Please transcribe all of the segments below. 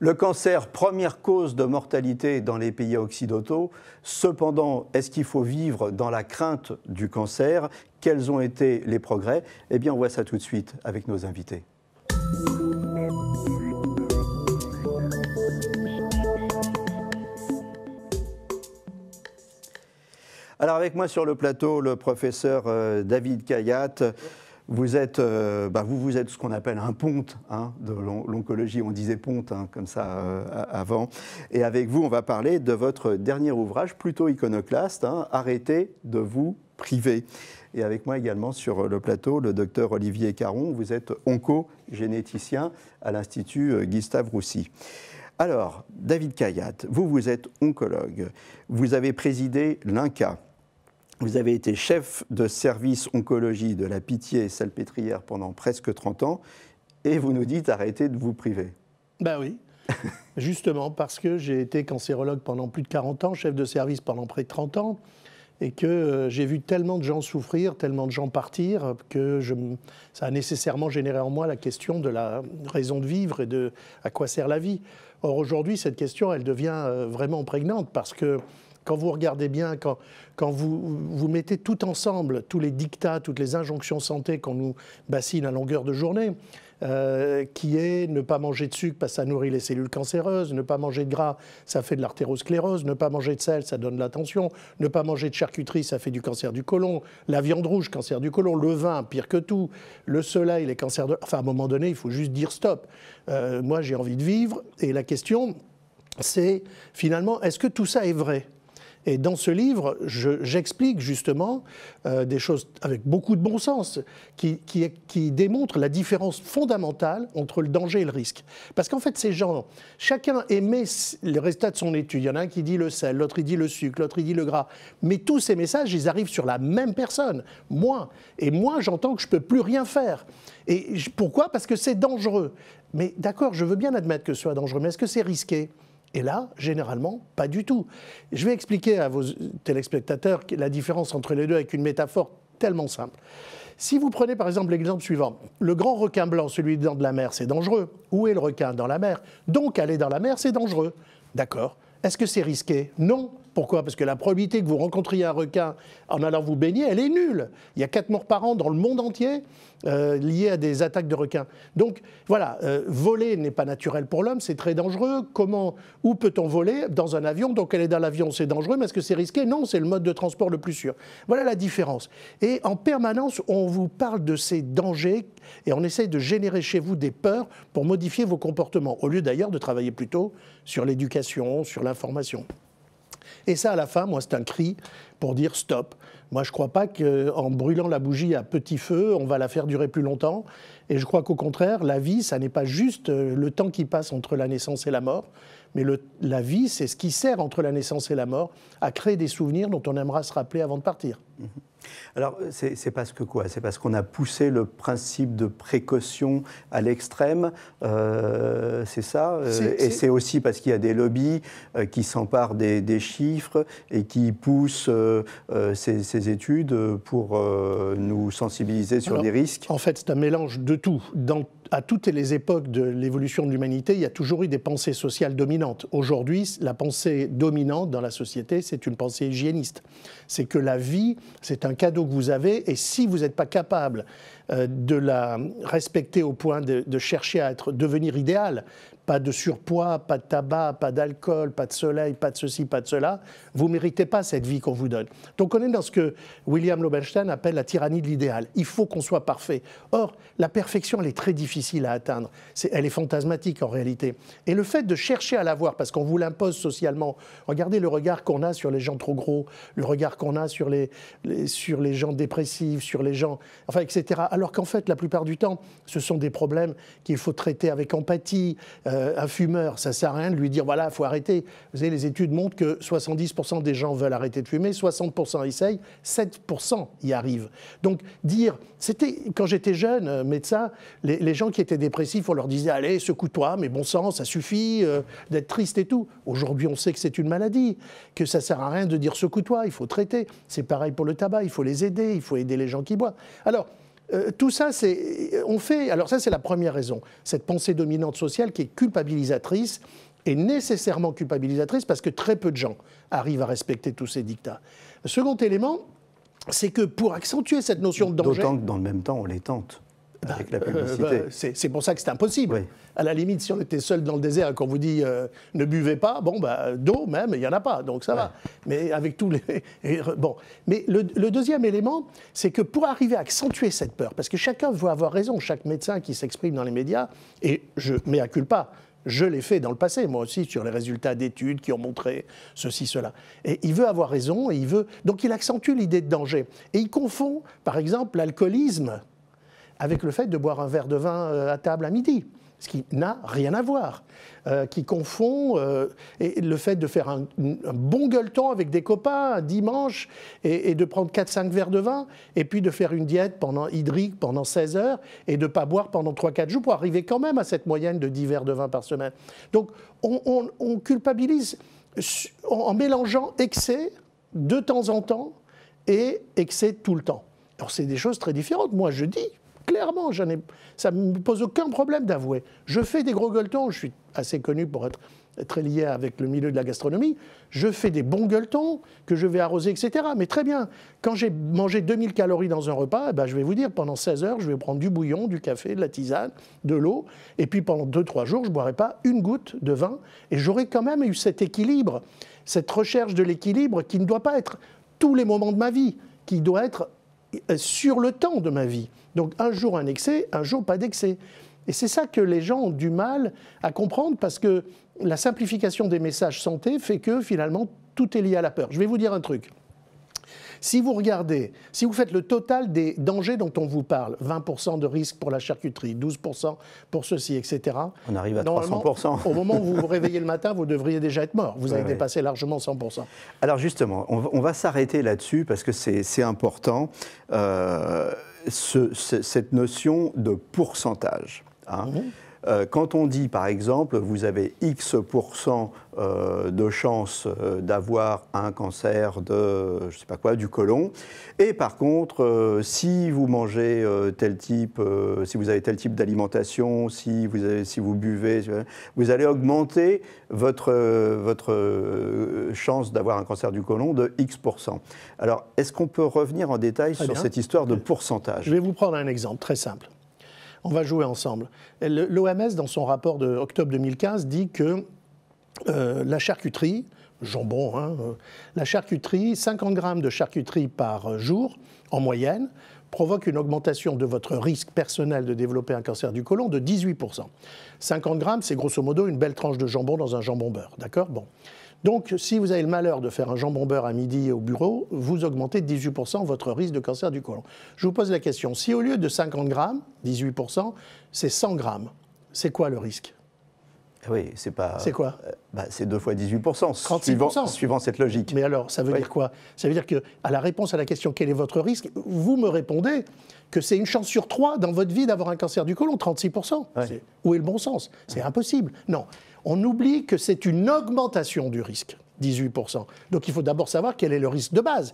Le cancer, première cause de mortalité dans les pays occidentaux. Cependant, est-ce qu'il faut vivre dans la crainte du cancer? Quels ont été les progrès? Eh bien, on voit ça tout de suite avec nos invités. Alors avec moi sur le plateau, le professeur David Kayat. Vous êtes ce qu'on appelle un ponte de l'oncologie, on disait ponte comme ça avant. Et avec vous, on va parler de votre dernier ouvrage, plutôt iconoclaste, Arrêtez de vous priver. Et avec moi également sur le plateau, le docteur Olivier Caron. Vous êtes oncogénéticien à l'Institut Gustave Roussy. Alors, David Kayat, vous êtes oncologue. Vous avez présidé l'INCa. Vous avez été chef de service oncologie de la Pitié-Salpêtrière pendant presque 30 ans et vous nous dites arrêtez de vous priver. Ben oui, justement parce que j'ai été cancérologue pendant plus de 40 ans, chef de service pendant près de 30 ans et que j'ai vu tellement de gens souffrir, tellement de gens partir que ça a nécessairement généré en moi la question de la raison de vivre et de à quoi sert la vie. Or aujourd'hui, cette question, elle devient vraiment prégnante parce que quand vous regardez bien, quand vous mettez tout ensemble, tous les dictats, toutes les injonctions santé qu'on nous bassine à longueur de journée, qui est ne pas manger de sucre parce que ça nourrit les cellules cancéreuses, ne pas manger de gras, ça fait de l'artérosclérose, ne pas manger de sel, ça donne de la tension, ne pas manger de charcuterie, ça fait du cancer du côlon, la viande rouge, cancer du côlon, le vin, pire que tout, le soleil, les cancers de... Enfin, à un moment donné, il faut juste dire stop. Moi, j'ai envie de vivre et la question, c'est finalement, est-ce que tout ça est vrai ? Et dans ce livre, j'explique justement des choses avec beaucoup de bon sens qui démontrent la différence fondamentale entre le danger et le risque. Parce qu'en fait, ces gens, chacun émet les résultats de son étude. Il y en a un qui dit le sel, l'autre il dit le sucre, l'autre il dit le gras. Mais tous ces messages, ils arrivent sur la même personne, moi. Et moi, j'entends que je ne peux plus rien faire. Et pourquoi ? Parce que c'est dangereux. Mais d'accord, je veux bien admettre que ce soit dangereux, mais est-ce que c'est risqué ? Et là, généralement, pas du tout. Je vais expliquer à vos téléspectateurs la différence entre les deux avec une métaphore tellement simple. Si vous prenez par exemple l'exemple suivant, le grand requin blanc, celui dans de la mer, c'est dangereux. Où est le requin ? Dans la mer. Donc aller dans la mer, c'est dangereux. D'accord. Est-ce que c'est risqué ? Non. Pourquoi ? Parce que la probabilité que vous rencontriez un requin en allant vous baigner, elle est nulle. Il y a 4 morts par an dans le monde entier liées à des attaques de requins. Donc voilà, voler n'est pas naturel pour l'homme, c'est très dangereux. Où peut-on voler ? Dans un avion. Donc aller dans l'avion, c'est dangereux, mais est-ce que c'est risqué ? Non, c'est le mode de transport le plus sûr. Voilà la différence. Et en permanence, on vous parle de ces dangers et on essaye de générer chez vous des peurs pour modifier vos comportements, au lieu d'ailleurs de travailler plutôt sur l'éducation, sur l'information. Et ça, à la fin, moi, c'est un cri pour dire stop. Moi, je ne crois pas qu'en brûlant la bougie à petit feu, on va la faire durer plus longtemps. Et je crois qu'au contraire, la vie, ça n'est pas juste le temps qui passe entre la naissance et la mort, mais la vie, c'est ce qui sert entre la naissance et la mort à créer des souvenirs dont on aimera se rappeler avant de partir. Alors, c'est parce que quoi ? C'est parce qu'on a poussé le principe de précaution à l'extrême, c'est ça ? Et c'est aussi parce qu'il y a des lobbies qui s'emparent des chiffres et qui poussent ces études pour nous sensibiliser sur des risques ? En fait, c'est un mélange de tout. À toutes les époques de l'évolution de l'humanité, il y a toujours eu des pensées sociales dominantes. Aujourd'hui, la pensée dominante dans la société, c'est une pensée hygiéniste. C'est que la vie, c'est un cadeau que vous avez, et si vous n'êtes pas capable de la respecter au point de chercher à devenir idéal, pas de surpoids, pas de tabac, pas d'alcool, pas de soleil, pas de ceci, pas de cela, vous ne méritez pas cette vie qu'on vous donne. Donc on est dans ce que William Lobenstein appelle la tyrannie de l'idéal. Il faut qu'on soit parfait. Or, la perfection, elle est très difficile à atteindre. Elle est fantasmatique en réalité. Et le fait de chercher à l'avoir, parce qu'on vous l'impose socialement, regardez le regard qu'on a sur les gens trop gros, le regard qu'on a sur les gens dépressifs, sur les gens, enfin, etc. Alors qu'en fait, la plupart du temps, ce sont des problèmes qu'il faut traiter avec empathie. Un fumeur, ça ne sert à rien de lui dire voilà, il faut arrêter. Vous savez, les études montrent que 70% des gens veulent arrêter de fumer, 60% essayent, 7% y arrivent. Donc dire, quand j'étais jeune médecin, les gens qui étaient dépressifs, on leur disait allez, secoue-toi, mais bon sang, ça suffit d'être triste et tout. Aujourd'hui, on sait que c'est une maladie, que ça ne sert à rien de dire secoue-toi, il faut traiter. C'est pareil pour le tabac, il faut les aider, il faut aider les gens qui boivent. Alors, tout ça, alors ça c'est la première raison, cette pensée dominante sociale qui est culpabilisatrice, est nécessairement culpabilisatrice parce que très peu de gens arrivent à respecter tous ces dictats. Le second élément, c'est que pour accentuer cette notion de danger... D'autant que dans le même temps, on les tente avec la publicité. C'est pour ça que c'est impossible. Oui. À la limite, si on était seul dans le désert et qu'on vous dit ne buvez pas, d'eau même, il n'y en a pas, donc ça va. Mais avec tous les... Bon. Mais le deuxième élément, c'est que pour arriver à accentuer cette peur, parce que chacun veut avoir raison, chaque médecin qui s'exprime dans les médias, et je mea culpa, je l'ai fait dans le passé, moi aussi, sur les résultats d'études qui ont montré ceci, cela. Et il veut avoir raison, et donc il accentue l'idée de danger. Et il confond, par exemple, l'alcoolisme avec le fait de boire un verre de vin à table à midi, ce qui n'a rien à voir. Qui confond et le fait de faire un bon gueuleton avec des copains un dimanche et de prendre 4-5 verres de vin et puis de faire une diète hydrique pendant 16 heures et de ne pas boire pendant 3-4 jours pour arriver quand même à cette moyenne de 10 verres de vin par semaine. Donc on culpabilise en mélangeant excès de temps en temps et excès tout le temps. Alors c'est des choses très différentes. Moi je dis clairement, ça ne me pose aucun problème d'avouer. Je fais des gros gueuletons, je suis assez connu pour être très lié avec le milieu de la gastronomie. Je fais des bons gueuletons que je vais arroser, etc. Mais très bien, quand j'ai mangé 2000 calories dans un repas, je vais vous dire, pendant 16 heures, je vais prendre du bouillon, du café, de la tisane, de l'eau, et puis pendant 2-3 jours, je ne boirai pas une goutte de vin, et j'aurai quand même eu cet équilibre, cette recherche de l'équilibre qui ne doit pas être tous les moments de ma vie, qui doit être sur le temps de ma vie. Donc un jour un excès, un jour pas d'excès. Et c'est ça que les gens ont du mal à comprendre parce que la simplification des messages santé fait que finalement tout est lié à la peur. Je vais vous dire un truc. Si vous regardez, si vous faites le total des dangers dont on vous parle, 20% de risque pour la charcuterie, 12% pour ceci, etc. On arrive à 300%. Au moment où vous vous réveillez le matin, vous devriez déjà être mort. Vous avez dépassé largement 100%. Alors justement, on va s'arrêter là-dessus parce que c'est important, cette notion de pourcentage. Hein. Quand on dit, par exemple, vous avez X% de chances d'avoir un cancer de, je sais pas quoi, du côlon, et par contre, si vous mangez tel type, si vous avez tel type d'alimentation, si vous buvez, vous allez augmenter votre chance d'avoir un cancer du côlon de X%. Alors, est-ce qu'on peut revenir en détail sur cette histoire de pourcentage ? Je vais vous prendre un exemple très simple. On va jouer ensemble. L'OMS, dans son rapport d'octobre 2015, dit que la charcuterie, jambon, la charcuterie, 50 grammes de charcuterie par jour, en moyenne, provoque une augmentation de votre risque personnel de développer un cancer du côlon de 18%. 50 grammes, c'est grosso modo une belle tranche de jambon dans un jambon beurre, d'accord ? Bon. Donc, si vous avez le malheur de faire un jambon beurre à midi au bureau, vous augmentez de 18% votre risque de cancer du côlon. Je vous pose la question, si au lieu de 50 grammes, 18%, c'est 100 grammes, c'est quoi le risque ? Oui, c'est pas... C'est quoi ? C'est 2 fois 18%, 36%. Suivant cette logique. Mais alors, ça veut dire quoi ? Ça veut dire qu'à la réponse à la question « Quel est votre risque ?», vous me répondez que c'est une chance sur 3 dans votre vie d'avoir un cancer du côlon, 36%. Ouais. Où est le bon sens ? C'est impossible. Non. On oublie que c'est une augmentation du risque, 18%. Donc il faut d'abord savoir quel est le risque de base.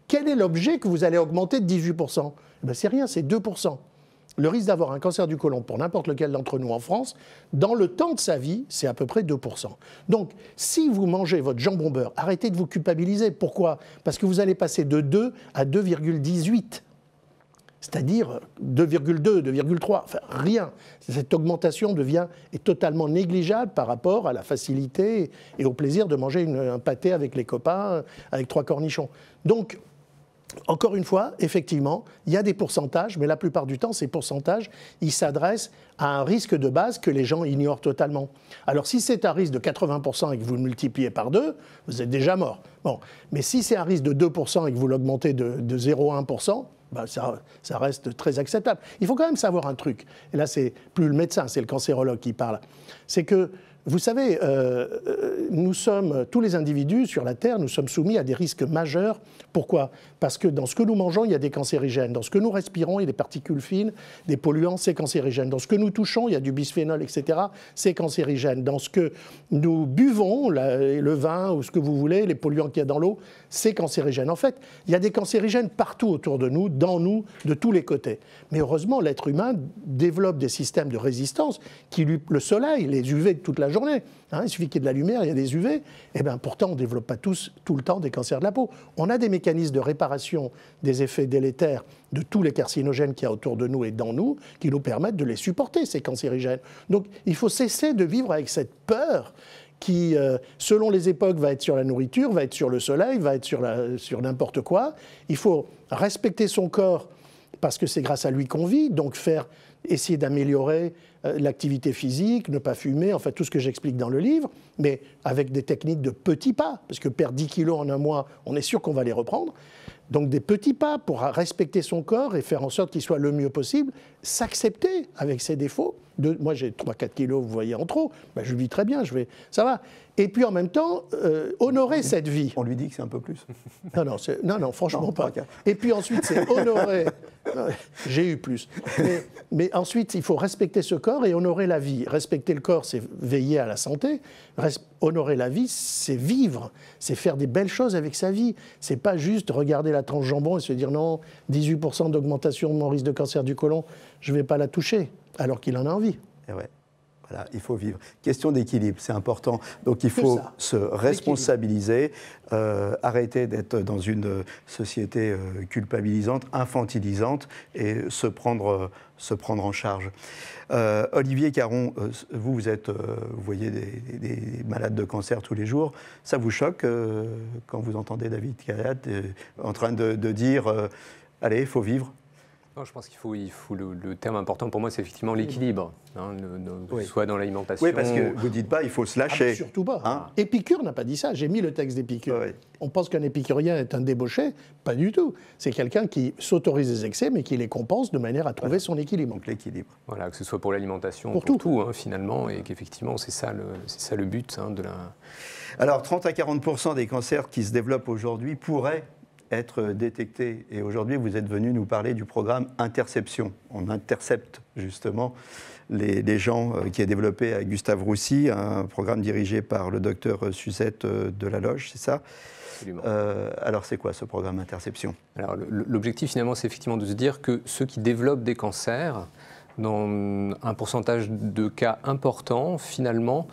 Quel est l'objet que vous allez augmenter de 18% ? C'est rien, c'est 2%. Le risque d'avoir un cancer du côlon pour n'importe lequel d'entre nous en France, dans le temps de sa vie, c'est à peu près 2%. Donc, si vous mangez votre jambon beurre, arrêtez de vous culpabiliser. Pourquoi ? Parce que vous allez passer de 2 à 2,18. C'est-à-dire 2,2, 2,3, enfin rien. Cette augmentation est totalement négligeable par rapport à la facilité et au plaisir de manger un pâté avec les copains, avec 3 cornichons. Donc, encore une fois, effectivement, il y a des pourcentages, mais la plupart du temps, ces pourcentages, ils s'adressent à un risque de base que les gens ignorent totalement. Alors, si c'est un risque de 80% et que vous le multipliez par 2, vous êtes déjà mort. Bon. Mais si c'est un risque de 2% et que vous l'augmentez de 0,1%, ça reste très acceptable. Il faut quand même savoir un truc, et là c'est plus le médecin, c'est le cancérologue qui parle, c'est que vous savez, nous sommes, tous les individus sur la Terre, nous sommes soumis à des risques majeurs. Pourquoi? Parce que dans ce que nous mangeons, il y a des cancérigènes. Dans ce que nous respirons, il y a des particules fines, des polluants, c'est cancérigène. Dans ce que nous touchons, il y a du bisphénol, etc., c'est cancérigène. Dans ce que nous buvons, le vin ou ce que vous voulez, les polluants qu'il y a dans l'eau, c'est cancérigène. En fait, il y a des cancérigènes partout autour de nous, dans nous, de tous les côtés. Mais heureusement, l'être humain développe des systèmes de résistance qui le soleil, les UV de toute la journée. Hein, il suffit qu'il y ait de la lumière, il y a des UV. Et bien, pourtant, on ne développe pas tous, tout le temps, des cancers de la peau. On a des mécanismes de réparation des effets délétères de tous les carcinogènes qu'il y a autour de nous et dans nous, qui nous permettent de les supporter, ces cancérigènes. Donc, il faut cesser de vivre avec cette peur qui, selon les époques, va être sur la nourriture, va être sur le soleil, va être sur n'importe quoi. Il faut respecter son corps parce que c'est grâce à lui qu'on vit, donc essayer d'améliorer l'activité physique, ne pas fumer, enfin tout ce que j'explique dans le livre, mais avec des techniques de petits pas, parce que perdre 10 kilos en un mois, on est sûr qu'on va les reprendre. Donc des petits pas pour respecter son corps et faire en sorte qu'il soit le mieux possible, s'accepter avec ses défauts. Moi j'ai 3-4 kilos, vous voyez, en trop, ben, je vis très bien, ça va. Et puis en même temps, honorer cette vie. On lui dit que c'est un peu plus. Non, franchement pas. Et puis ensuite, c'est honorer. J'ai eu plus. Mais ensuite, il faut respecter ce corps et honorer la vie. Respecter le corps, c'est veiller à la santé. Honorer la vie, c'est vivre. C'est faire des belles choses avec sa vie. C'est pas juste regarder la tranche jambon et se dire non, 18% d'augmentation de mon risque de cancer du côlon, je vais pas la toucher, alors qu'il en a envie. Et ouais. Voilà, il faut vivre. Question d'équilibre, c'est important. Donc il faut se responsabiliser, arrêter d'être dans une société culpabilisante, infantilisante et se prendre en charge. Olivier Caron, vous voyez des malades de cancer tous les jours. Ça vous choque quand vous entendez David Kayat en train de dire allez, il faut vivre? Non, je pense qu'il faut le terme important pour moi, c'est effectivement l'équilibre, hein, que ce soit dans l'alimentation. Oui, parce que vous ne dites pas il faut se lâcher. Surtout pas. Hein? Épicure n'a pas dit ça. J'ai mis le texte d'Épicure. Oui. On pense qu'un épicurien est un débauché. Pas du tout. C'est quelqu'un qui s'autorise des excès, mais qui les compense de manière à trouver son équilibre. Donc l'équilibre. Voilà, que ce soit pour l'alimentation, pour tout hein, finalement, et qu'effectivement, c'est ça le but hein, de la... Alors, 30 à 40% des cancers qui se développent aujourd'hui pourraient être détectés. Et aujourd'hui, vous êtes venu nous parler du programme Interception. On intercepte justement les gens qui est développé à Gustave Roussy, un programme dirigé par le docteur Suzette Delaloge, c'est ça? Absolument. Alors, c'est quoi ce programme Interception? Alors, l'objectif, finalement, c'est effectivement de se dire que ceux qui développent des cancers, dans un pourcentage de cas important, finalement,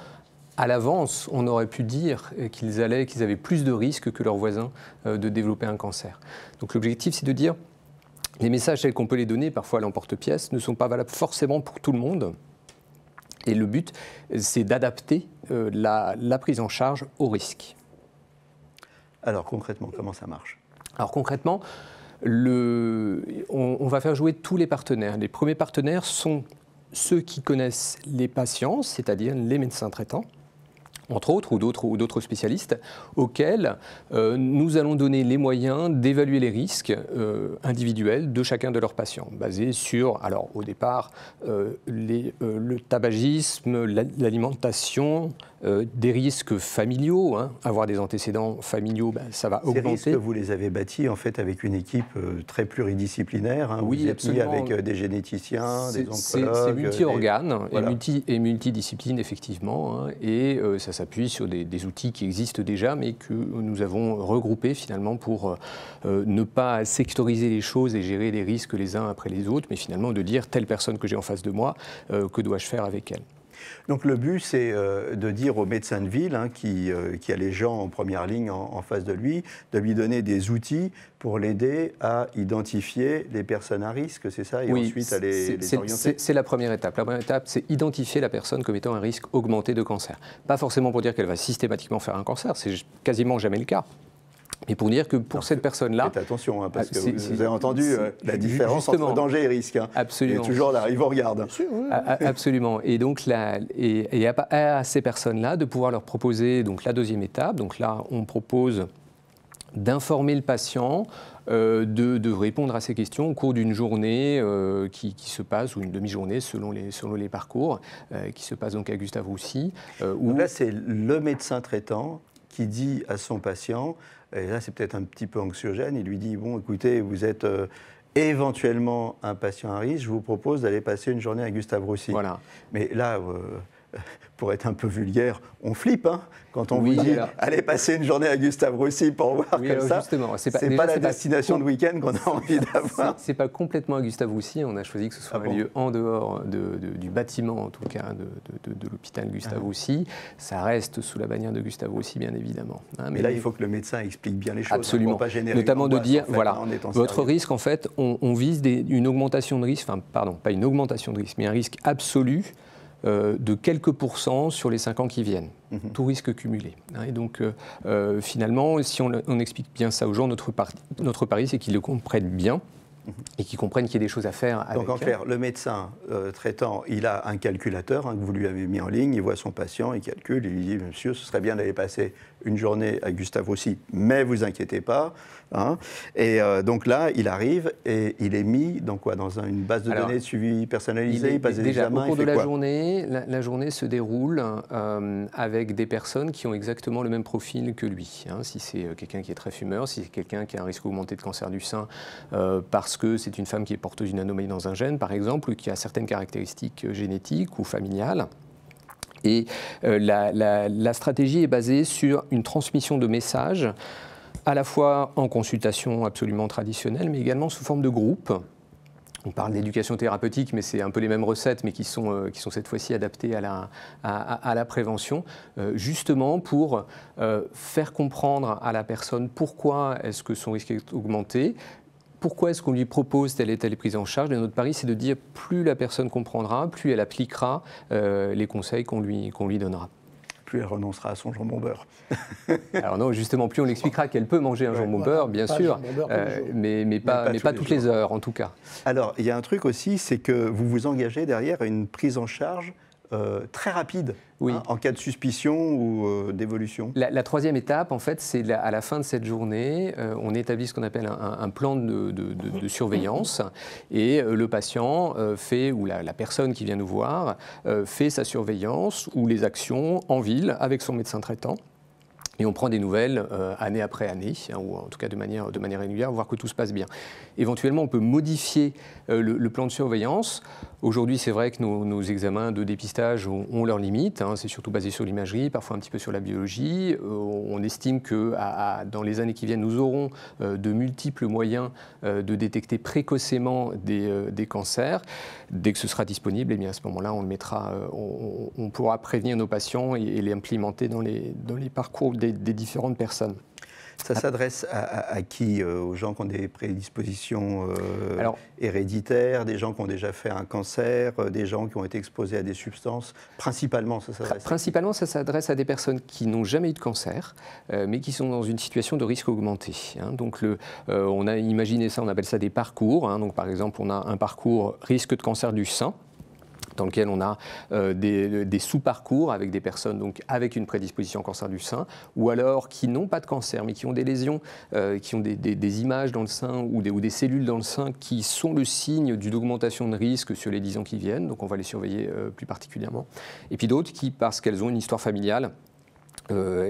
à l'avance, on aurait pu dire qu'ils avaient plus de risques que leurs voisins de développer un cancer. Donc l'objectif, c'est de dire, les messages tels qu'on peut les donner, parfois à l'emporte-pièce, ne sont pas valables forcément pour tout le monde. Et le but, c'est d'adapter la prise en charge au risque. Alors concrètement, comment ça marche? Alors concrètement, on va faire jouer tous les partenaires. Les premiers partenaires sont ceux qui connaissent les patients, c'est-à-dire les médecins traitants, entre autres, ou d'autres spécialistes, auxquels nous allons donner les moyens d'évaluer les risques individuels de chacun de leurs patients, basés sur, alors au départ, le tabagisme, l'alimentation, des risques familiaux, hein. Avoir des antécédents familiaux, ça va augmenter. Ces risques, vous les avez bâtis en fait avec une équipe très pluridisciplinaire, hein. Oui, vous êtes absolument. mis avec des généticiens, des oncologues. C'est multi-organes voilà. et multidisciplines, effectivement, hein. Et ça s'appuie sur des outils qui existent déjà, mais que nous avons regroupés finalement pour ne pas sectoriser les choses et gérer les risques les uns après les autres, mais finalement de dire telle personne que j'ai en face de moi, que dois-je faire avec elle? Donc le but, c'est de dire au médecin de ville, hein, qui a les gens en première ligne en face de lui donner des outils pour l'aider à identifier les personnes à risque, c'est ça? Et oui, ensuite à les orienter? C'est la première étape. La première étape, c'est identifier la personne comme étant un risque augmenté de cancer. Pas forcément pour dire qu'elle va systématiquement faire un cancer, c'est quasiment jamais le cas. Mais pour dire que pour cette personne-là... Faites attention, hein, parce que vous avez entendu la différence entre danger et risque. Hein. Absolument. Et toujours là, ils vous regardent. Absolument. Et donc, à ces personnes-là, de pouvoir leur proposer donc, la deuxième étape. Donc là, on propose d'informer le patient, de répondre à ces questions au cours d'une journée qui se passe, ou une demi-journée selon les parcours, qui se passe donc à Gustave Roussy. Donc là, c'est le médecin traitant qui dit à son patient, et là c'est peut-être un petit peu anxiogène, il lui dit, bon écoutez, vous êtes éventuellement un patient à risque, je vous propose d'aller passer une journée à Gustave Roussy. Voilà. Mais là, pour être un peu vulgaire, on flippe hein, quand on vous dit allez passer une journée à Gustave Roussy pour voir comme ça. C'est pas la destination de week-end qu'on a envie d'avoir. C'est pas complètement à Gustave Roussy. On a choisi que ce soit un lieu en dehors du bâtiment, en tout cas, de l'hôpital Gustave Roussy. Ça reste sous la bannière de Gustave Roussy, bien évidemment. Hein, mais là, il faut que le médecin explique bien les choses. Absolument. Pour pas générer notamment de dire, en fait, voilà, votre risque, en fait, on vise une augmentation de risque, enfin, pardon, pas une augmentation de risque, mais un risque absolu de quelques pourcents sur les 5 ans qui viennent, tout risque cumulé. Et donc, finalement, si on explique bien ça aux gens, notre pari, c'est qu'ils le comprennent bien et qu'ils comprennent qu'il y a des choses à faire avec. Donc, en clair, le médecin traitant, il a un calculateur que vous lui avez mis en ligne, il voit son patient, il calcule, il lui dit, monsieur, ce serait bien d'aller passer une journée à Gustave Roussy, mais vous inquiétez pas. Hein. Et donc là, il arrive et il est mis dans quoi? Dans une base de données de suivi personnalisé, il passe des examens, au cours de la journée, la journée se déroule avec des personnes qui ont exactement le même profil que lui. Hein. Si c'est quelqu'un qui est très fumeur, si c'est quelqu'un qui a un risque augmenté de cancer du sein parce que c'est une femme qui est porteuse d'une anomalie dans un gène, par exemple, ou qui a certaines caractéristiques génétiques ou familiales. Et la stratégie est basée sur une transmission de messages à la fois en consultation absolument traditionnelle, mais également sous forme de groupe. On parle d'éducation thérapeutique, mais c'est un peu les mêmes recettes, mais qui sont cette fois-ci adaptées à la prévention, justement pour faire comprendre à la personne pourquoi est-ce que son risque est augmenté, pourquoi est-ce qu'on lui propose telle et telle prise en charge. Et notre pari, c'est de dire plus la personne comprendra, plus elle appliquera les conseils qu'on lui donnera. Plus elle renoncera à son jambon beurre. Alors non, justement, plus on l'expliquera qu'elle peut manger un jambon beurre, bien sûr, mais pas toutes les heures, en tout cas. Alors, il y a un truc aussi, c'est que vous vous engagez derrière une prise en charge très rapide, hein, en cas de suspicion ou d'évolution. La troisième étape, en fait, c'est à la fin de cette journée, on établit ce qu'on appelle un plan de surveillance, et le patient fait, ou la personne qui vient nous voir, fait sa surveillance ou les actions en ville avec son médecin traitant. Et on prend des nouvelles année après année, hein, ou en tout cas de manière régulière, voir que tout se passe bien. Éventuellement, on peut modifier le plan de surveillance. Aujourd'hui, c'est vrai que nos examens de dépistage ont leurs limites. Hein, c'est surtout basé sur l'imagerie, parfois un petit peu sur la biologie. On estime que dans les années qui viennent, nous aurons de multiples moyens de détecter précocement des cancers. Dès que ce sera disponible, eh bien, à ce moment-là, on le mettra, on pourra prévenir nos patients et les implémenter dans les parcours des différentes personnes. Ça s'adresse à qui? Aux gens qui ont des prédispositions héréditaires, des gens qui ont déjà fait un cancer, des gens qui ont été exposés à des substances? Principalement, ça s'adresse Principalement, ça s'adresse à des personnes qui n'ont jamais eu de cancer, mais qui sont dans une situation de risque augmenté. Hein. Donc, on a imaginé ça, on appelle ça des parcours. Hein. Donc, par exemple, on a un parcours risque de cancer du sein, dans lequel on a des sous-parcours avec des personnes donc, avec une prédisposition au cancer du sein, ou alors qui n'ont pas de cancer, mais qui ont des lésions, qui ont des images dans le sein ou des cellules dans le sein qui sont le signe d'une augmentation de risque sur les 10 ans qui viennent, donc on va les surveiller plus particulièrement. Et puis d'autres qui, parce qu'elles ont une histoire familiale,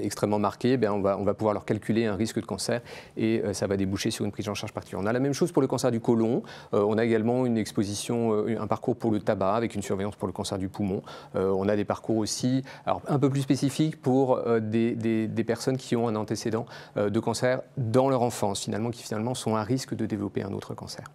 extrêmement marquée, on va pouvoir leur calculer un risque de cancer et ça va déboucher sur une prise en charge particulière. On a la même chose pour le cancer du côlon, on a également une exposition, un parcours pour le tabac avec une surveillance pour le cancer du poumon. On a des parcours aussi un peu plus spécifiques pour des personnes qui ont un antécédent de cancer dans leur enfance, qui finalement sont à risque de développer un autre cancer.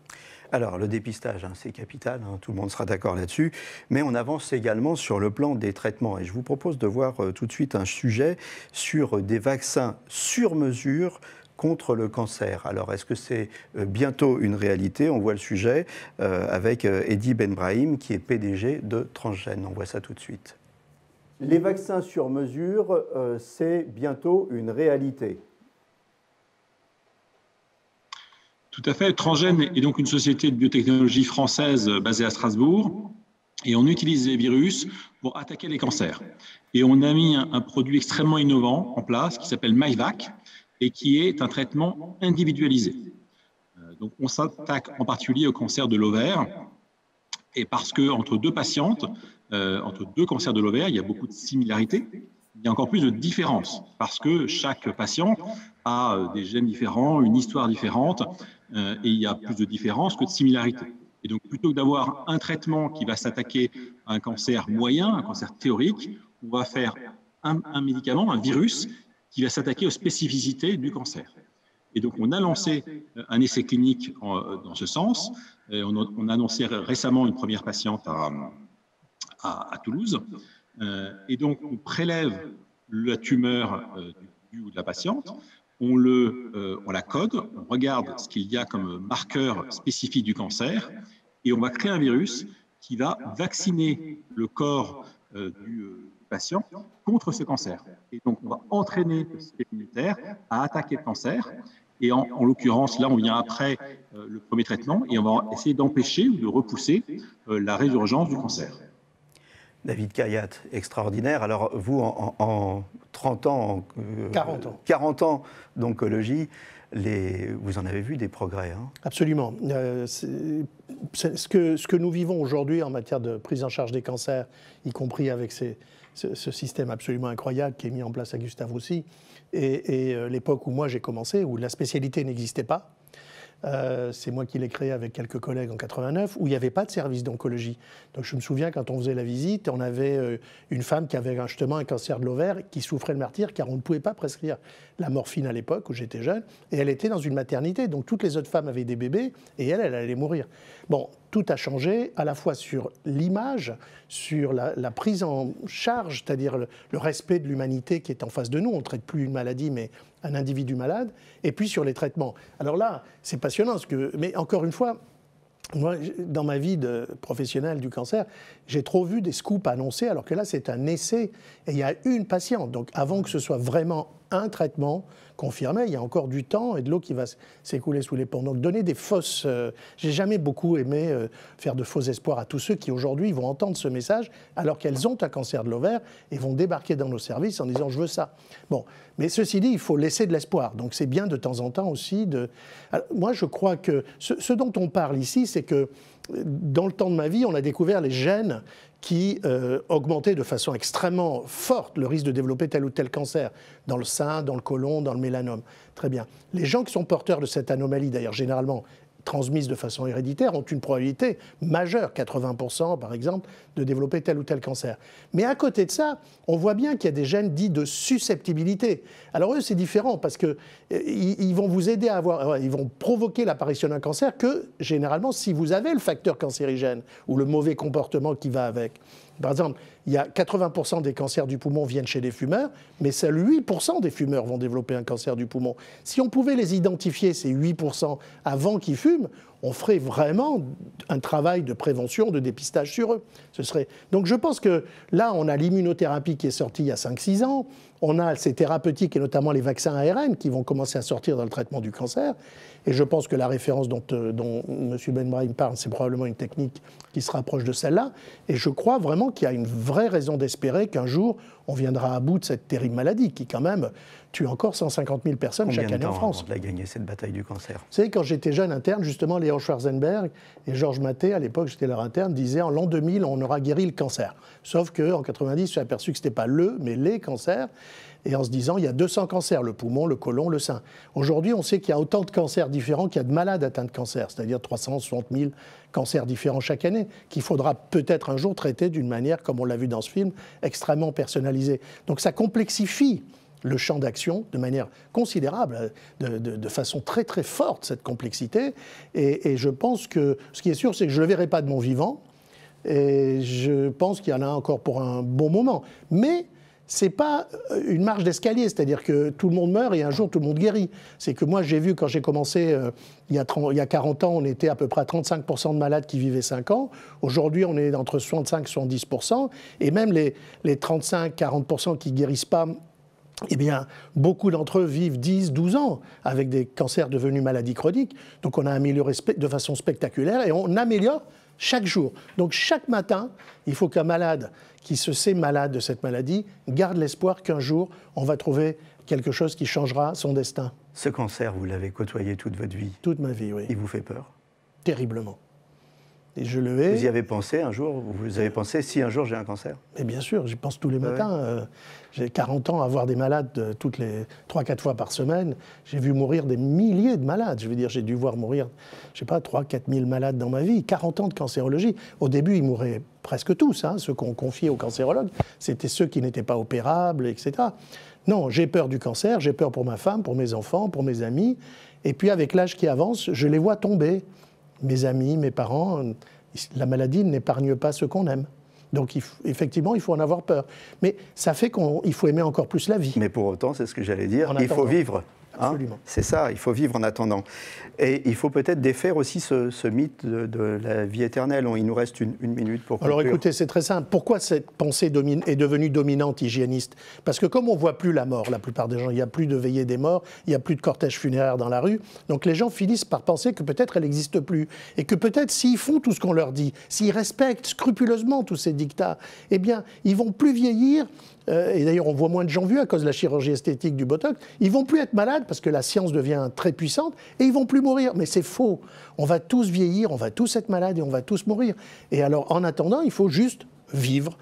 Alors, le dépistage, hein, c'est capital, hein, tout le monde sera d'accord là-dessus, mais on avance également sur le plan des traitements. Et je vous propose de voir tout de suite un sujet sur des vaccins sur mesure contre le cancer. Alors, est-ce que c'est bientôt une réalité? On voit le sujet avec Hedi Benbrahim, qui est PDG de Transgène. On voit ça tout de suite. Les vaccins sur mesure, c'est bientôt une réalité. Tout à fait. Transgène est donc une société de biotechnologie française basée à Strasbourg et on utilise les virus pour attaquer les cancers. Et on a mis un produit extrêmement innovant en place qui s'appelle myvac, et qui est un traitement individualisé. Donc, on s'attaque en particulier au cancer de l'ovaire, et parce qu'entre deux patientes, entre deux cancers de l'ovaire, il y a beaucoup de similarités, il y a encore plus de différences, parce que chaque patient a des gènes différents, une histoire différente, et il y a plus de différences que de similarités. Et donc, plutôt que d'avoir un traitement qui va s'attaquer à un cancer moyen, un cancer théorique, on va faire un médicament, un virus, qui va s'attaquer aux spécificités du cancer. Et donc, on a lancé un essai clinique dans ce sens. On a annoncé récemment une première patiente à Toulouse. Et donc, on prélève la tumeur du ou de la patiente, on la code, on regarde ce qu'il y a comme marqueur spécifique du cancer, et on va créer un virus qui va vacciner le corps du patient contre ce cancer. Et donc, on va entraîner le système immunitaire à attaquer le cancer. Et en l'occurrence, là, on vient après le premier traitement et on va essayer d'empêcher ou de repousser la résurgence du cancer. David Khayat, extraordinaire. Alors, vous, en 30 ans, 40 ans d'oncologie, vous en avez vu des progrès, hein? Absolument. Ce que nous vivons aujourd'hui en matière de prise en charge des cancers, y compris avec ce système absolument incroyable qui est mis en place à Gustave Roussy, et l'époque où moi j'ai commencé, où la spécialité n'existait pas, c'est moi qui l'ai créé avec quelques collègues en 89, où il n'y avait pas de service d'oncologie. Donc je me souviens, quand on faisait la visite, on avait une femme qui avait justement un cancer de l'ovaire, qui souffrait de martyre, car on ne pouvait pas prescrire la morphine à l'époque, où j'étais jeune, et elle était dans une maternité. Donc toutes les autres femmes avaient des bébés, et elle allait mourir. Bon, tout a changé, à la fois sur l'image, sur la prise en charge, c'est-à-dire le respect de l'humanité qui est en face de nous. On ne traite plus une maladie, mais un individu malade, et puis sur les traitements. Alors là, c'est passionnant, mais encore une fois, moi, dans ma vie de professionnelle du cancer, j'ai trop vu des scoops annoncés, alors que là, c'est un essai, et il y a une patiente. Donc avant que ce soit vraiment un traitement confirmé, il y a encore du temps et de l'eau qui va s'écouler sous les ponts. Donc donner des fausses... j'ai jamais beaucoup aimé faire de faux espoirs à tous ceux qui aujourd'hui vont entendre ce message alors qu'elles ont un cancer de l'ovaire et vont débarquer dans nos services en disant « je veux ça ». Bon, mais ceci dit, il faut laisser de l'espoir. Donc c'est bien de temps en temps aussi de... Alors, moi, je crois que ce dont on parle ici, c'est que dans le temps de ma vie, on a découvert les gènes qui augmentaient de façon extrêmement forte le risque de développer tel ou tel cancer, dans le sein, dans le côlon, dans le mélanome. Très bien. Les gens qui sont porteurs de cette anomalie, d'ailleurs généralement transmises de façon héréditaire, ont une probabilité majeure, 80% par exemple, de développer tel ou tel cancer. Mais à côté de ça, on voit bien qu'il y a des gènes dits de susceptibilité. Alors eux, c'est différent parce qu'ils vont vous aider à avoir, ils vont provoquer l'apparition d'un cancer que, généralement, si vous avez le facteur cancérigène ou le mauvais comportement qui va avec. Par exemple, il y a 80% des cancers du poumon viennent chez les fumeurs, mais seuls 8% des fumeurs vont développer un cancer du poumon. Si on pouvait les identifier, ces 8%, avant qu'ils fument, on ferait vraiment un travail de prévention, de dépistage sur eux. Donc je pense que là, on a l'immunothérapie qui est sortie il y a 5-6 ans, on a ces thérapeutiques et notamment les vaccins ARN qui vont commencer à sortir dans le traitement du cancer. Et je pense que la référence dont M. Benbrahim parle, c'est probablement une technique qui se rapproche de celle-là. Et je crois vraiment qu'il y a une vraie raison d'espérer qu'un jour, on viendra à bout de cette terrible maladie qui, quand même, tue encore 150 000 personnes chaque année en France. Combien de temps avant de la gagner, cette bataille du cancer? Vous savez, quand j'étais jeune interne, justement, Léon Schwarzenberg et Georges Mathé, à l'époque, j'étais leur interne, disaient en l'an 2000, on aura guéri le cancer. Sauf qu'en 90, j'ai aperçu que ce n'était pas mais les cancers. Et en se disant, il y a 200 cancers, le poumon, le côlon, le sein. Aujourd'hui, on sait qu'il y a autant de cancers différents qu'il y a de malades atteints de cancer, c'est-à-dire 360 000 cancers différents chaque année, qu'il faudra peut-être un jour traiter d'une manière, comme on l'a vu dans ce film, extrêmement personnalisée. Donc ça complexifie le champ d'action de manière considérable, de façon très très forte, cette complexité. Et je pense que, ce qui est sûr, c'est que je ne le verrai pas de mon vivant, et je pense qu'il y en a encore pour un bon moment. Mais ce n'est pas une marche d'escalier, c'est-à-dire que tout le monde meurt et un jour tout le monde guérit. C'est que moi j'ai vu quand j'ai commencé il y a 40 ans, on était à peu près à 35% de malades qui vivaient 5 ans. Aujourd'hui on est entre 65 et 70%. Et même les 35-40% qui ne guérissent pas, eh bien, beaucoup d'entre eux vivent 10, 12 ans avec des cancers devenus maladies chroniques. Donc on a amélioré de façon spectaculaire et on améliore chaque jour. Donc chaque matin, il faut qu'un malade qui se sait malade de cette maladie garde l'espoir qu'un jour, on va trouver quelque chose qui changera son destin. Ce cancer, vous l'avez côtoyé toute votre vie. Toute ma vie, oui. Il vous fait peur? Terriblement. Et je le hais. Vous y avez pensé un jour? Vous avez pensé, si un jour j'ai un cancer? Mais bien sûr, j'y pense tous les matins. J'ai 40 ans à voir des malades toutes les 3-4 fois par semaine. J'ai vu mourir des milliers de malades. Je veux dire, j'ai dû voir mourir, je sais pas, 3-4 000 malades dans ma vie. 40 ans de cancérologie. Au début, ils mouraient presque tous, hein, ceux qu'on confiait aux cancérologues. C'était ceux qui n'étaient pas opérables, etc. Non, j'ai peur du cancer, j'ai peur pour ma femme, pour mes enfants, pour mes amis. Et puis, avec l'âge qui avance, je les vois tomber. Mes amis, mes parents, la maladie n'épargne pas ceux qu'on aime. Donc, effectivement, il faut en avoir peur. Mais ça fait qu'il faut aimer encore plus la vie. Mais pour autant, c'est ce que j'allais dire, il faut vivre. Absolument. C'est ça, il faut vivre en attendant. Et il faut peut-être défaire aussi ce mythe de la vie éternelle. Il nous reste une minute pour conclure. Alors écoutez, c'est très simple. Pourquoi cette pensée est devenue dominante hygiéniste? Parce que comme on ne voit plus la mort, la plupart des gens, il n'y a plus de veillée des morts, il n'y a plus de cortège funéraire dans la rue, donc les gens finissent par penser que peut-être elle n'existe plus. Et que peut-être s'ils font tout ce qu'on leur dit, s'ils respectent scrupuleusement tous ces dictats, eh bien, ils vont plus vieillir. Et d'ailleurs, on voit moins de gens vieux à cause de la chirurgie esthétique du Botox. Ils vont plus être malades parce que la science devient très puissante et ils vont plus mourir. Mais c'est faux. On va tous vieillir, on va tous être malades et on va tous mourir. Et alors, en attendant, il faut juste vivre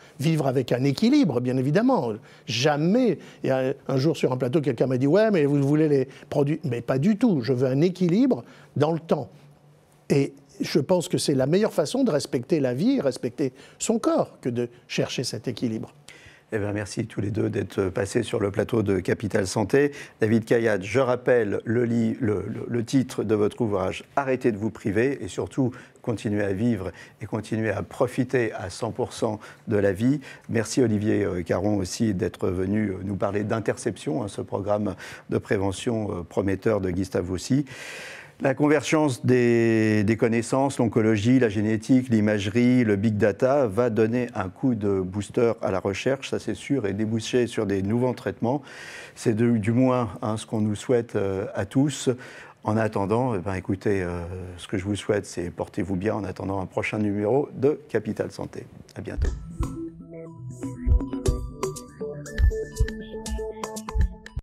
avec un équilibre, bien évidemment. Jamais, et un jour sur un plateau, quelqu'un m'a dit « Ouais, mais vous voulez les produits ?» Mais pas du tout. Je veux un équilibre dans le temps. Et je pense que c'est la meilleure façon de respecter la vie et respecter son corps que de chercher cet équilibre. Eh bien, merci tous les deux d'être passés sur le plateau de Capital Santé. David Kayat, je rappelle le titre de votre ouvrage « Arrêtez de vous priver » et surtout continuez à vivre et continuez à profiter à 100% de la vie. Merci Olivier Caron aussi d'être venu nous parler d'Interception, ce programme de prévention prometteur de Gustave Roussy. La convergence des connaissances, l'oncologie, la génétique, l'imagerie, le big data va donner un coup de booster à la recherche, ça c'est sûr, et déboucher sur des nouveaux traitements. C'est du moins ce qu'on nous souhaite à tous. En attendant, écoutez, ce que je vous souhaite, c'est portez-vous bien en attendant un prochain numéro de Capital Santé. À bientôt.